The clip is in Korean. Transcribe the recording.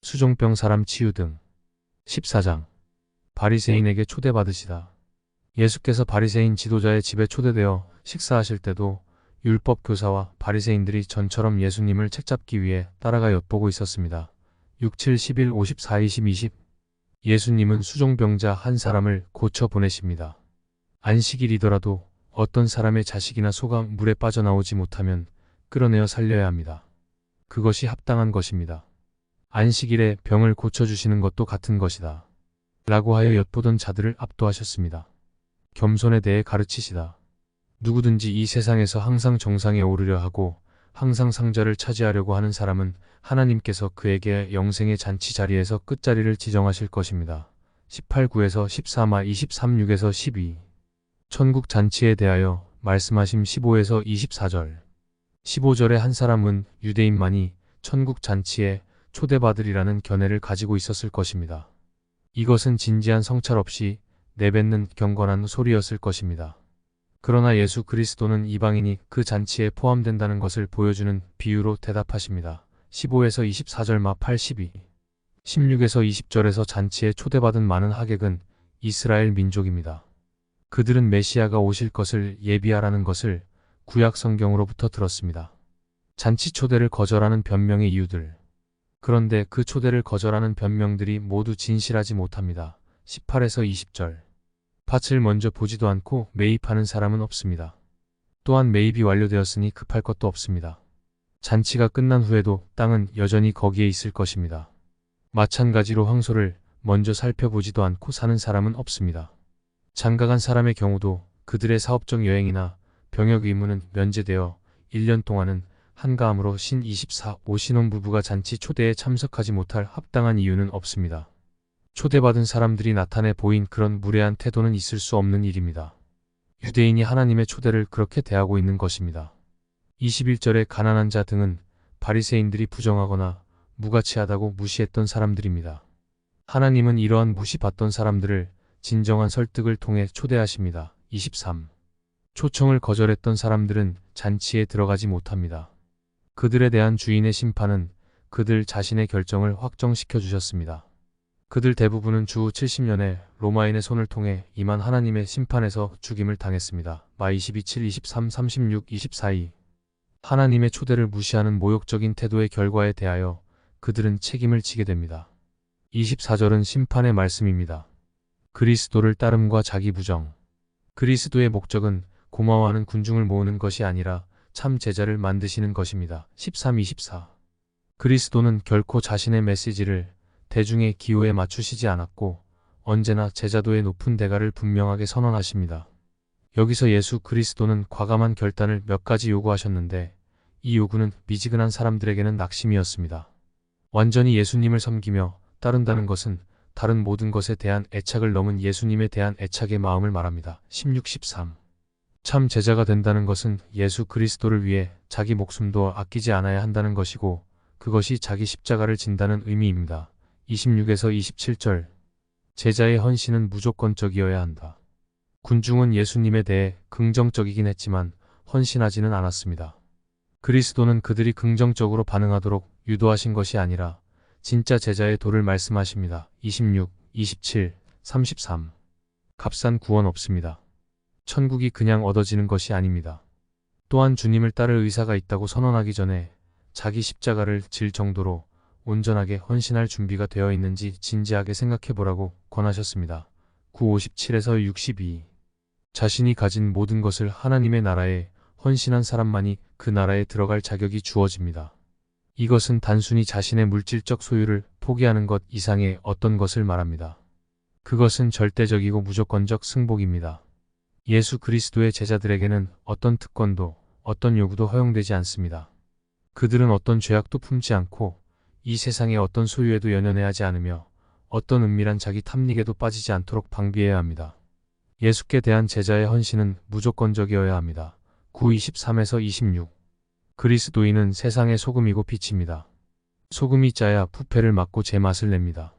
수종병 사람 치유 등. 14장. 바리새인에게 초대받으시다. 예수께서 바리새인 지도자의 집에 초대되어 식사하실 때도 율법 교사와 바리새인들이 전처럼 예수님을 책잡기 위해 따라가 엿보고 있었습니다. 6, 7, 11, 54, 20, 20. 예수님은 수종병자 한 사람을 고쳐 보내십니다. 안식일이더라도 어떤 사람의 자식이나 소가 물에 빠져나오지 못하면 끌어내어 살려야 합니다. 그것이 합당한 것입니다. 안식일에 병을 고쳐주시는 것도 같은 것이다. 라고 하여 엿보던 자들을 압도하셨습니다. 겸손에 대해 가르치시다. 누구든지 이 세상에서 항상 정상에 오르려 하고 항상 상자를 차지하려고 하는 사람은 하나님께서 그에게 영생의 잔치 자리에서 끝자리를 지정하실 것입니다. 18구에서 14마 23, 6에서 12. 천국 잔치에 대하여 말씀하심 15에서 24절. 15절에 한 사람은 유대인만이 천국 잔치에 초대받으리라는 견해를 가지고 있었을 것입니다. 이것은 진지한 성찰 없이 내뱉는 경건한 소리였을 것입니다. 그러나 예수 그리스도는 이방인이 그 잔치에 포함된다는 것을 보여주는 비유로 대답하십니다. 15에서 24절 마 82. 16에서 20절에서 잔치에 초대받은 많은 하객은 이스라엘 민족입니다. 그들은 메시아가 오실 것을 예비하라는 것을 구약 성경으로부터 들었습니다. 잔치 초대를 거절하는 변명의 이유들. 그런데 그 초대를 거절하는 변명들이 모두 진실하지 못합니다. 18에서 20절. 밭을 먼저 보지도 않고 매입하는 사람은 없습니다. 또한 매입이 완료되었으니 급할 것도 없습니다. 잔치가 끝난 후에도 땅은 여전히 거기에 있을 것입니다. 마찬가지로 황소를 먼저 살펴보지도 않고 사는 사람은 없습니다. 장가간 사람의 경우도 그들의 사업적 여행이나 병역 의무는 면제되어 1년 동안은 한가함으로 신 24호 신혼부부가 잔치 초대에 참석하지 못할 합당한 이유는 없습니다. 초대받은 사람들이 나타내 보인 그런 무례한 태도는 있을 수 없는 일입니다. 유대인이 하나님의 초대를 그렇게 대하고 있는 것입니다. 21절의 가난한 자 등은 바리새인들이 부정하거나 무가치하다고 무시했던 사람들입니다. 하나님은 이러한 무시받던 사람들을 진정한 설득을 통해 초대하십니다. 23. 초청을 거절했던 사람들은 잔치에 들어가지 못합니다. 그들에 대한 주인의 심판은 그들 자신의 결정을 확정시켜 주셨습니다. 그들 대부분은 주 70년에 로마인의 손을 통해 임한 하나님의 심판에서 죽임을 당했습니다. 마 22, 23, 36, 24이. 하나님의 초대를 무시하는 모욕적인 태도의 결과에 대하여 그들은 책임을 지게 됩니다. 24절은 심판의 말씀입니다. 그리스도를 따름과 자기 부정. 그리스도의 목적은 고마워하는 군중을 모으는 것이 아니라 참 제자를 만드시는 것입니다. 13, 24. 그리스도는 결코 자신의 메시지를 대중의 기호에 맞추시지 않았고 언제나 제자도의 높은 대가를 분명하게 선언하십니다. 여기서 예수 그리스도는 과감한 결단을 몇 가지 요구하셨는데 이 요구는 미지근한 사람들에게는 낙심이었습니다. 완전히 예수님을 섬기며 따른다는 것은 다른 모든 것에 대한 애착을 넘은 예수님에 대한 애착의 마음을 말합니다. 16, 13. 참 제자가 된다는 것은 예수 그리스도를 위해 자기 목숨도 아끼지 않아야 한다는 것이고 그것이 자기 십자가를 진다는 의미입니다. 26에서 27절. 제자의 헌신은 무조건적이어야 한다. 군중은 예수님에 대해 긍정적이긴 했지만 헌신하지는 않았습니다. 그리스도는 그들이 긍정적으로 반응하도록 유도하신 것이 아니라 진짜 제자의 도를 말씀하십니다. 26, 27, 33. 값싼 구원 없습니다. 천국이 그냥 얻어지는 것이 아닙니다. 또한 주님을 따를 의사가 있다고 선언하기 전에 자기 십자가를 질 정도로 온전하게 헌신할 준비가 되어 있는지 진지하게 생각해 보라고 권하셨습니다. 9, 57에서 62. 자신이 가진 모든 것을 하나님의 나라에 헌신한 사람만이 그 나라에 들어갈 자격이 주어집니다. 이것은 단순히 자신의 물질적 소유를 포기하는 것 이상의 어떤 것을 말합니다. 그것은 절대적이고 무조건적 승복입니다. 예수 그리스도의 제자들에게는 어떤 특권도 어떤 요구도 허용되지 않습니다. 그들은 어떤 죄악도 품지 않고 이 세상의 어떤 소유에도 연연해하지 않으며 어떤 은밀한 자기 탐닉에도 빠지지 않도록 방비해야 합니다. 예수께 대한 제자의 헌신은 무조건적이어야 합니다. 9, 23에서 26. 그리스도인은 세상의 소금이고 빛입니다. 소금이 짜야 부패를 막고 제맛을 냅니다.